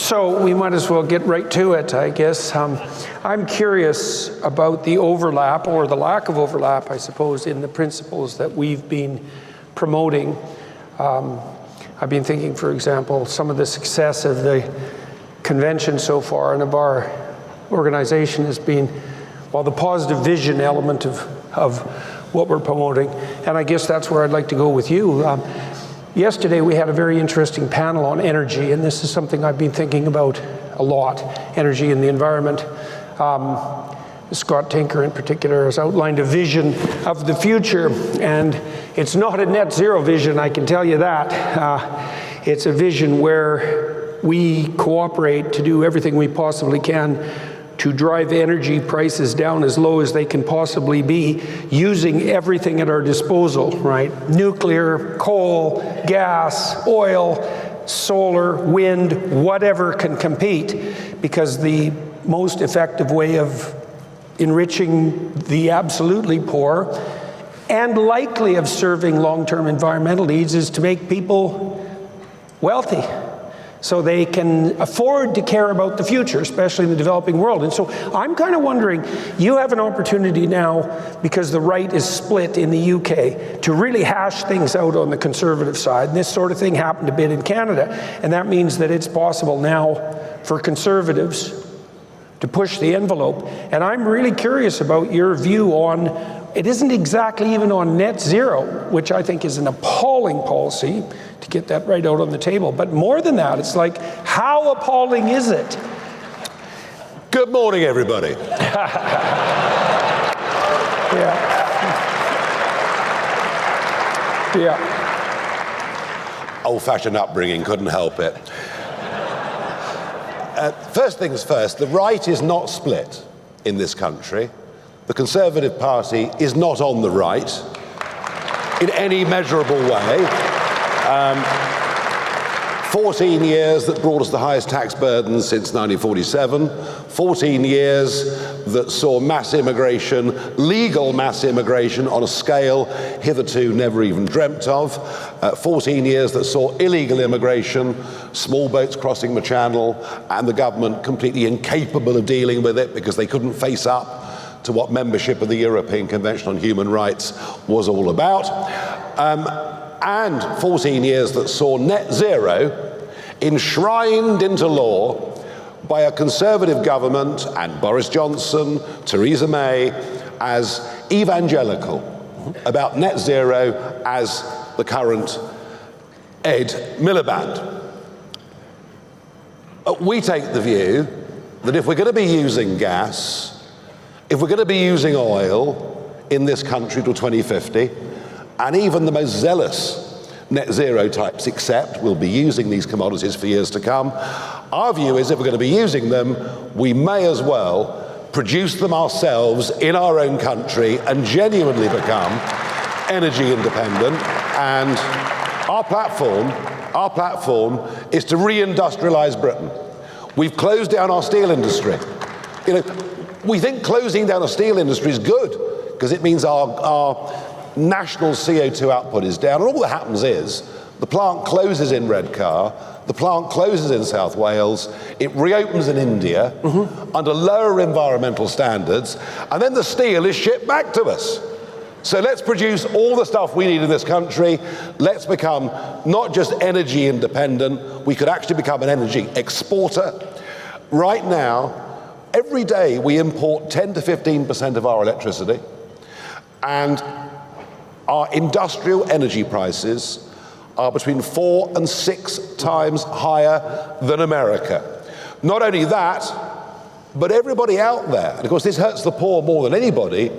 So we might as well get right to it, I guess. I'm curious about the overlap, or the lack of overlap, I suppose, in the principles that we've been promoting. I've been thinking, for example, some of the success of the convention so far and of our organization has been, well, the positive vision element of what we're promoting. And I guess that's where I'd like to go with you. Yesterday we had a very interesting panel on energy, and this is something I've been thinking about a lot, energy and the environment. Scott Tinker in particular has outlined a vision of the future, and it's not a net zero vision, I can tell you that. It's a vision where we cooperate to do everything we possibly can to drive energy prices down as low as they can possibly be, using everything at our disposal, right? Nuclear, coal, gas, oil, solar, wind, whatever can compete, because the most effective way of enriching the absolutely poor and likely of serving long-term environmental needs is to make people wealthy, so they can afford to care about the future, especially in the developing world. And so I'm kind of wondering, you have an opportunity now, because the right is split in the UK, to really hash things out on the conservative side. And this sort of thing happened a bit in Canada. And that means that it's possible now for conservatives to push the envelope. And I'm really curious about your view on, it isn't exactly even on net zero, which I think is an appalling policy, to get that right out on the table. But more than that, it's like, how appalling is it? Good morning, everybody. Yeah. Old-fashioned upbringing, couldn't help it. First things first, the right is not split in this country. The Conservative Party is not on the right in any measurable way. 14 years that brought us the highest tax burden since 1947, 14 years that saw mass immigration, legal mass immigration on a scale hitherto never even dreamt of, 14 years that saw illegal immigration, small boats crossing the channel, and the government completely incapable of dealing with it because they couldn't face up to what membership of the European Convention on Human Rights was all about. And 14 years that saw net zero enshrined into law by a Conservative government and Boris Johnson, Theresa May, as evangelical about net zero as the current Ed Miliband. We take the view that if we're going to be using gas, if we're going to be using oil in this country till 2050, and even the most zealous net zero types accept we'll be using these commodities for years to come, our view is if we're going to be using them, we may as well produce them ourselves in our own country and genuinely become energy independent. And our platform is to reindustrialize Britain. We've closed down our steel industry. We think closing down a steel industry is good because it means our national CO2 output is down, and all that happens is the plant closes in Redcar, the plant closes in South Wales, it reopens in India under lower environmental standards, and then the steel is shipped back to us. So let's produce all the stuff we need in this country. Let's become not just energy independent, we could actually become an energy exporter. Right now, every day we import 10 to 15% of our electricity, and our industrial energy prices are between 4 and 6 times higher than America. Not only that, but everybody out there, and of course this hurts the poor more than anybody,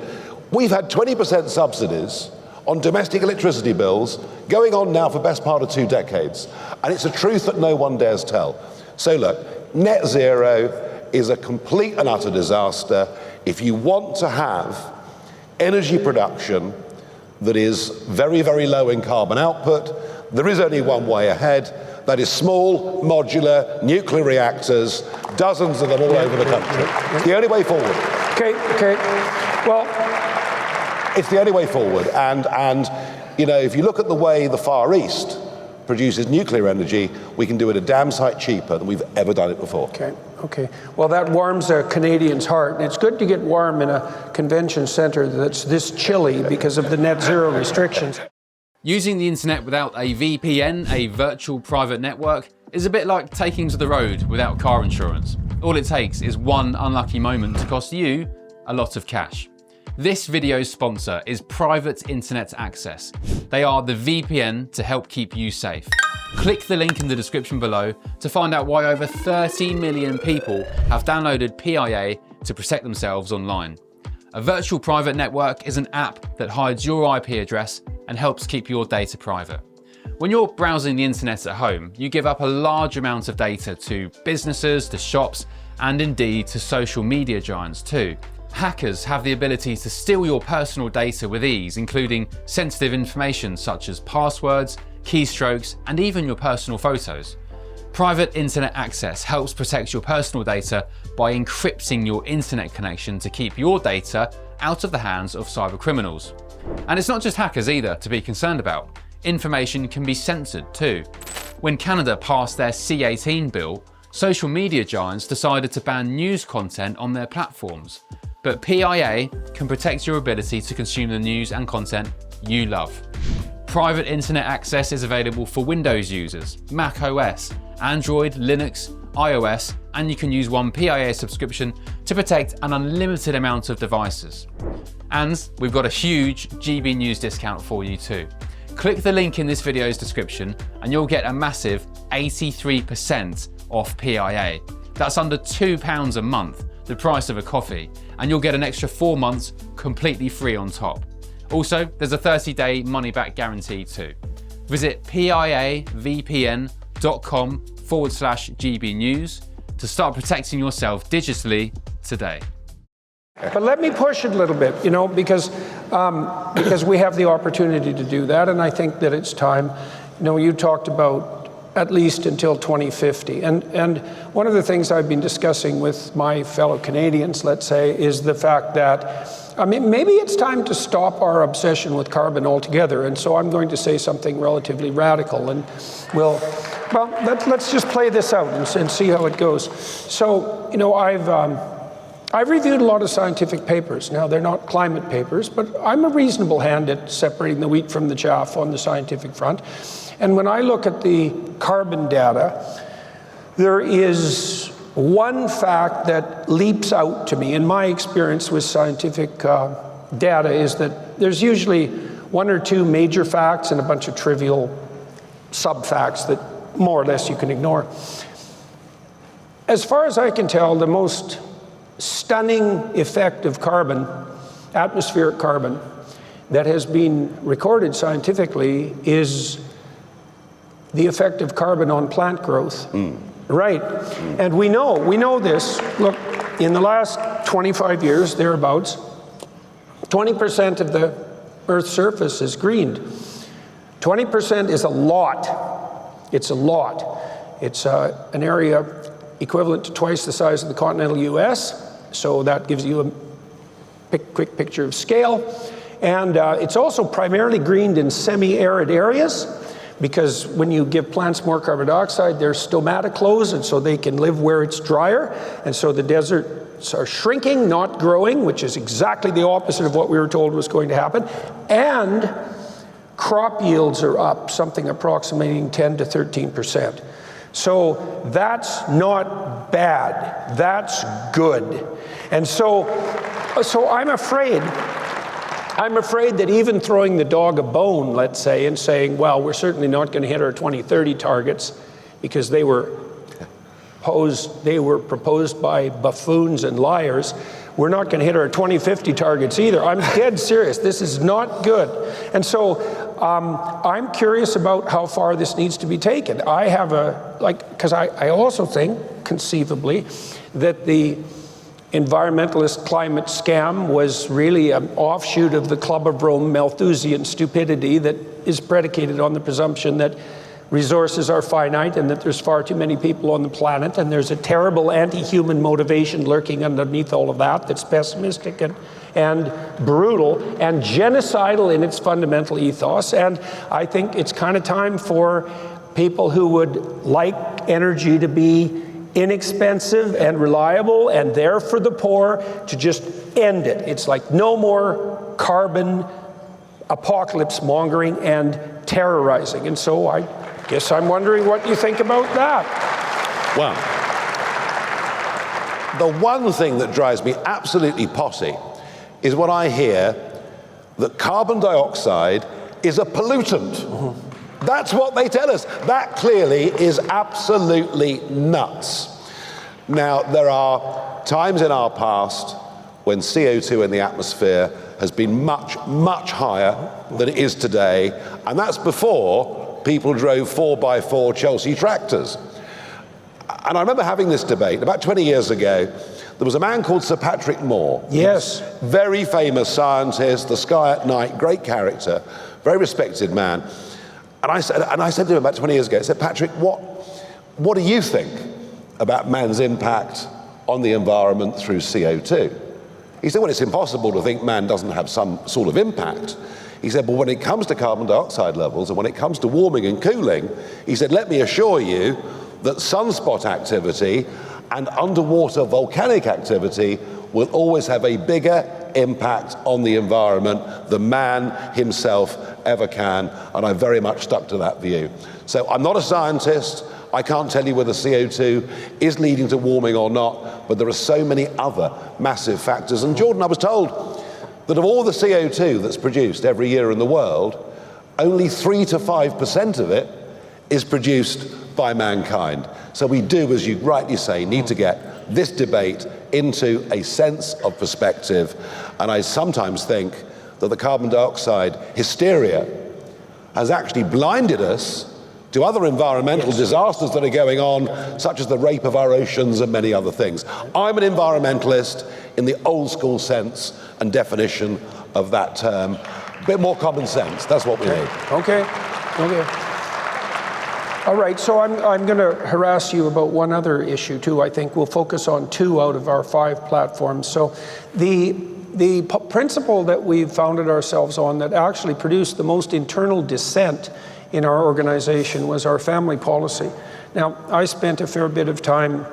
we've had 20% subsidies on domestic electricity bills going on now for the best part of 2 decades. And it's a truth that no one dares tell. So look, net zero is a complete and utter disaster. If you want to have energy production that is very, very low in carbon output, there is only one way ahead. That is small, modular, nuclear reactors, dozens of them all over the country. It's the only way forward. Okay. Well, it's the only way forward. And if you look at the way the Far East produces nuclear energy, we can do it a damn sight cheaper than we've ever done it before. Okay. Well, that warms a Canadian's heart. And it's good to get warm in a convention center that's this chilly because of the net zero restrictions. Using the internet without a VPN, a virtual private network, is a bit like taking to the road without car insurance. All it takes is one unlucky moment to cost you a lot of cash. This video's sponsor is Private Internet Access. They are the VPN to help keep you safe. Click the link in the description below to find out why over 30 million people have downloaded PIA to protect themselves online. A virtual private network is an app that hides your IP address and helps keep your data private. When you're browsing the internet at home, you give up a large amount of data to businesses, to shops, and indeed to social media giants too. Hackers have the ability to steal your personal data with ease, including sensitive information such as passwords, keystrokes, and even your personal photos. Private Internet Access helps protect your personal data by encrypting your internet connection to keep your data out of the hands of cyber criminals. And it's not just hackers either to be concerned about. Information can be censored too. When Canada passed their C18 bill, social media giants decided to ban news content on their platforms. But PIA can protect your ability to consume the news and content you love. Private Internet Access is available for Windows users, Mac OS, Android, Linux, iOS, and you can use one PIA subscription to protect an unlimited amount of devices. And we've got a huge GB News discount for you too. Click the link in this video's description and you'll get a massive 83% off PIA. That's under £2 a month, the price of a coffee, and you'll get an extra 4 months completely free on top. Also, there's a 30-day money-back guarantee too. Visit piavpn.com/GB News to start protecting yourself digitally today. But let me push it a little bit, because we have the opportunity to do that, and I think that it's time. You talked about at least until 2050, and one of the things I've been discussing with my fellow Canadians, let's say, is the fact that maybe it's time to stop our obsession with carbon altogether, and so I'm going to say something relatively radical, and let's just play this out and see how it goes. So, I've reviewed a lot of scientific papers. Now, they're not climate papers, but I'm a reasonable hand at separating the wheat from the chaff on the scientific front. And when I look at the carbon data, there is one fact that leaps out to me. In my experience with scientific data is that there's usually one or two major facts and a bunch of trivial sub-facts that more or less you can ignore. As far as I can tell, the most stunning effect of carbon, atmospheric carbon, that has been recorded scientifically is the effect of carbon on plant growth. Right. And we know this. Look, in the last 25 years, thereabouts, 20% of the Earth's surface is greened. 20% is a lot. It's a lot. It's an area equivalent to twice the size of the continental US, so that gives you a quick picture of scale. And it's also primarily greened in semi-arid areas, because when you give plants more carbon dioxide, they're stomata-closed, and so they can live where it's drier. And so the deserts are shrinking, not growing, which is exactly the opposite of what we were told was going to happen. And crop yields are up, something approximating 10 to 13%. So that's not bad, that's good. And so I'm afraid that even throwing the dog a bone, let's say, and saying, well, we're certainly not going to hit our 2030 targets because they were proposed by buffoons and liars. We're not going to hit our 2050 targets either. I'm dead serious. This is not good. And so I'm curious about how far this needs to be taken. Because I also think, conceivably, that the environmentalist climate scam was really an offshoot of the Club of Rome Malthusian stupidity that is predicated on the presumption that resources are finite and that there's far too many people on the planet, and there's a terrible anti-human motivation lurking underneath all of that that's pessimistic and brutal and genocidal in its fundamental ethos. And I think it's kind of time for people who would like energy to be inexpensive and reliable and there for the poor, to just end it. It's like no more carbon apocalypse mongering and terrorizing. And so I guess I'm wondering what you think about that. Well, the one thing that drives me absolutely potty is when I hear that carbon dioxide is a pollutant. That's what they tell us. That clearly is absolutely nuts. Now, there are times in our past when CO2 in the atmosphere has been much, much higher than it is today, and that's before people drove 4x4 Chelsea tractors. And I remember having this debate about 20 years ago. There was a man called Sir Patrick Moore. Yes. Very famous scientist, The Sky at Night, great character, very respected man. And I said to him about 20 years ago, I said, Patrick, what do you think about man's impact on the environment through CO2? He said, well, it's impossible to think man doesn't have some sort of impact. He said, but when it comes to carbon dioxide levels and when it comes to warming and cooling, he said, let me assure you that sunspot activity and underwater volcanic activity will always have a bigger impact on the environment than man himself ever can, and I very much stuck to that view. So I'm not a scientist. I can't tell you whether CO2 is leading to warming or not, but there are so many other massive factors. And Jordan, I was told that of all the CO2 that's produced every year in the world, only 3 to 5% of it is produced by mankind. So we do, as you rightly say, need to get this debate into a sense of perspective. And I sometimes think that the carbon dioxide hysteria has actually blinded us to other environmental disasters that are going on, such as the rape of our oceans and many other things. I'm an environmentalist in the old school sense and definition of that term. A bit more common sense, that's what we need. Okay. All right, so I'm going to harass you about one other issue too. I think we'll focus on 2 out of our 5 platforms. So the principle that we've founded ourselves on that actually produced the most internal dissent in our organization was our family policy. Now, I spent a fair bit of time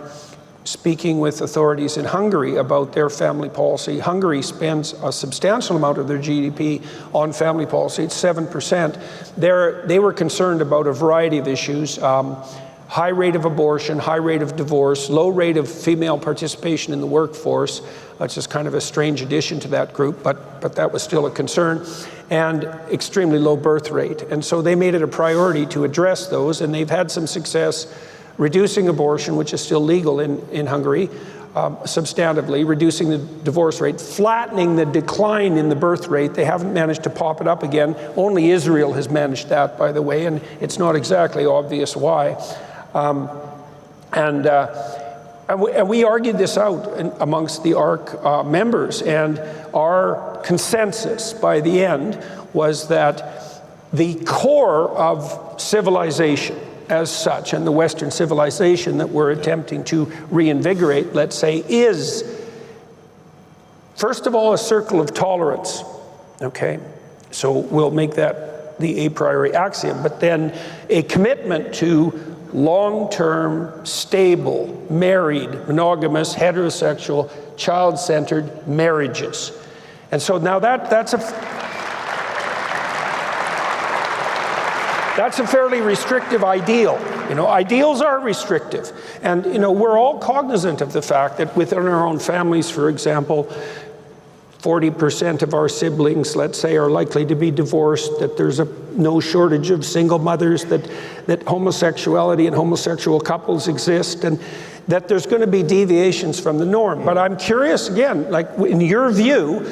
speaking with authorities in Hungary about their family policy. Hungary spends a substantial amount of their GDP on family policy. It's 7%. They were concerned about a variety of issues. High rate of abortion, high rate of divorce, low rate of female participation in the workforce, which is kind of a strange addition to that group, but that was still a concern, and extremely low birth rate. And so they made it a priority to address those, and they've had some success reducing abortion, which is still legal in Hungary, substantively, reducing the divorce rate, flattening the decline in the birth rate. They haven't managed to pop it up again. Only Israel has managed that, by the way, and it's not exactly obvious why. And we argued this out amongst the ARC members, and our consensus by the end was that the core of civilization as such, and the Western civilization that we're attempting to reinvigorate, let's say, is, first of all, a circle of tolerance, okay? So we'll make that the a priori axiom, but then a commitment to long-term, stable, married, monogamous, heterosexual, child-centered marriages. And so now that's a fairly restrictive ideal. You know, ideals are restrictive. And, you know, we're all cognizant of the fact that within our own families, for example, 40% of our siblings, let's say, are likely to be divorced, that there's no shortage of single mothers, that homosexuality and homosexual couples exist, and that there's going to be deviations from the norm. But I'm curious, again, like in your view,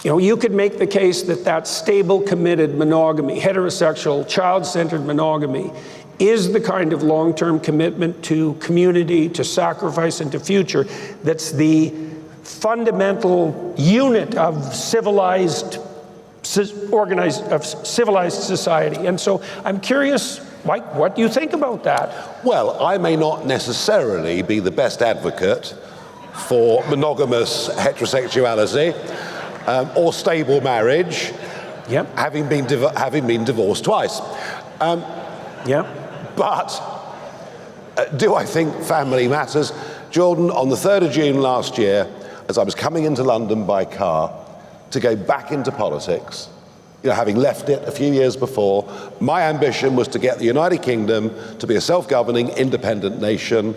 you could make the case that stable, committed monogamy, heterosexual, child-centered monogamy, is the kind of long-term commitment to community, to sacrifice, and to future that's the fundamental unit of civilized society. And so I'm curious, Mike, what do you think about that? Well, I may not necessarily be the best advocate for monogamous heterosexuality or stable marriage, having been divorced twice. Yeah. But do I think family matters? Jordan, on the 3rd of June last year, as I was coming into London by car to go back into politics, having left it a few years before, my ambition was to get the United Kingdom to be a self-governing, independent nation.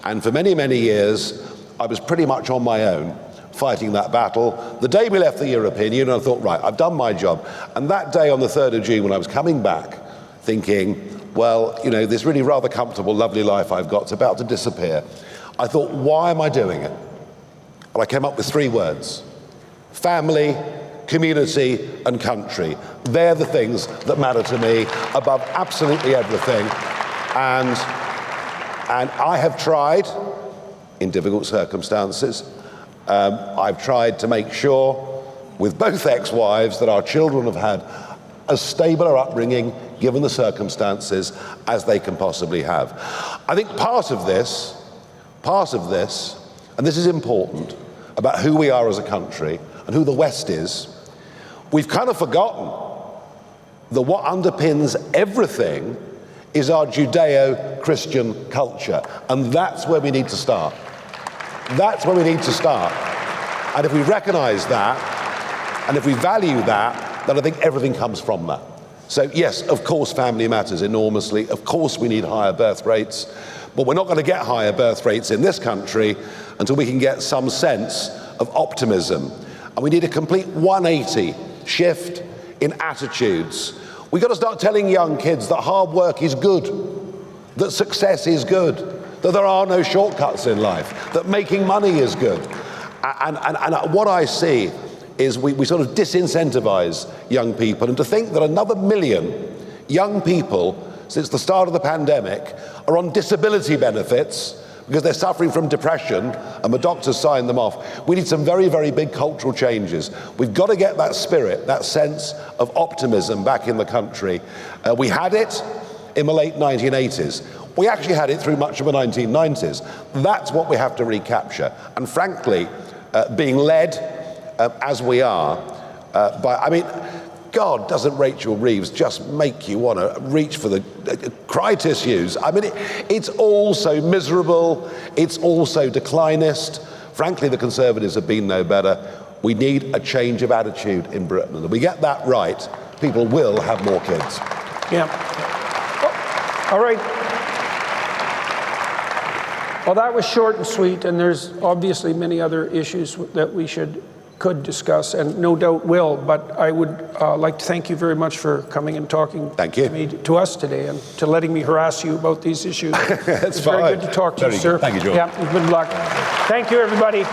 And for many, many years, I was pretty much on my own fighting that battle. The day we left the European Union, I thought, right, I've done my job. And that day on the 3rd of June, when I was coming back, thinking, well, this really rather comfortable, lovely life I've got is about to disappear, I thought, why am I doing it? And I came up with 3 words: family, community, and country. They're the things that matter to me above absolutely everything. And I have tried, in difficult circumstances, I've tried to make sure with both ex-wives that our children have had as stable an upbringing, given the circumstances, as they can possibly have. I think part of this, and this is important, about who we are as a country and who the West is, we've kind of forgotten that what underpins everything is our Judeo-Christian culture. And that's where we need to start. That's where we need to start. And if we recognize that, and if we value that, then I think everything comes from that. So yes, of course, family matters enormously. Of course, we need higher birth rates. But we're not going to get higher birth rates in this country until we can get some sense of optimism. And we need a complete 180 shift in attitudes. We've got to start telling young kids that hard work is good, that success is good, that there are no shortcuts in life, that making money is good. And what I see is we sort of disincentivize young people, and to think that another 1 million young people since the start of the pandemic are on disability benefits because they're suffering from depression and the doctors sign them off. We need some very, very big cultural changes. We've got to get that spirit, that sense of optimism back in the country. We had it in the late 1980s. We actually had it through much of the 1990s. That's what we have to recapture. And frankly, being led as we are God, doesn't Rachel Reeves just make you want to reach for the cry tissues? It's all so miserable. It's all so declinist. Frankly, the Conservatives have been no better. We need a change of attitude in Britain. And if we get that right, people will have more kids. Yeah. All right. Well, that was short and sweet, and there's obviously many other issues that we could discuss, and no doubt will, but I would like to thank you very much for coming and talking to us today, and to letting me harass you about these issues. It's very good to talk to you, sir. Thank you, George. Yeah, good luck. Thank you, everybody.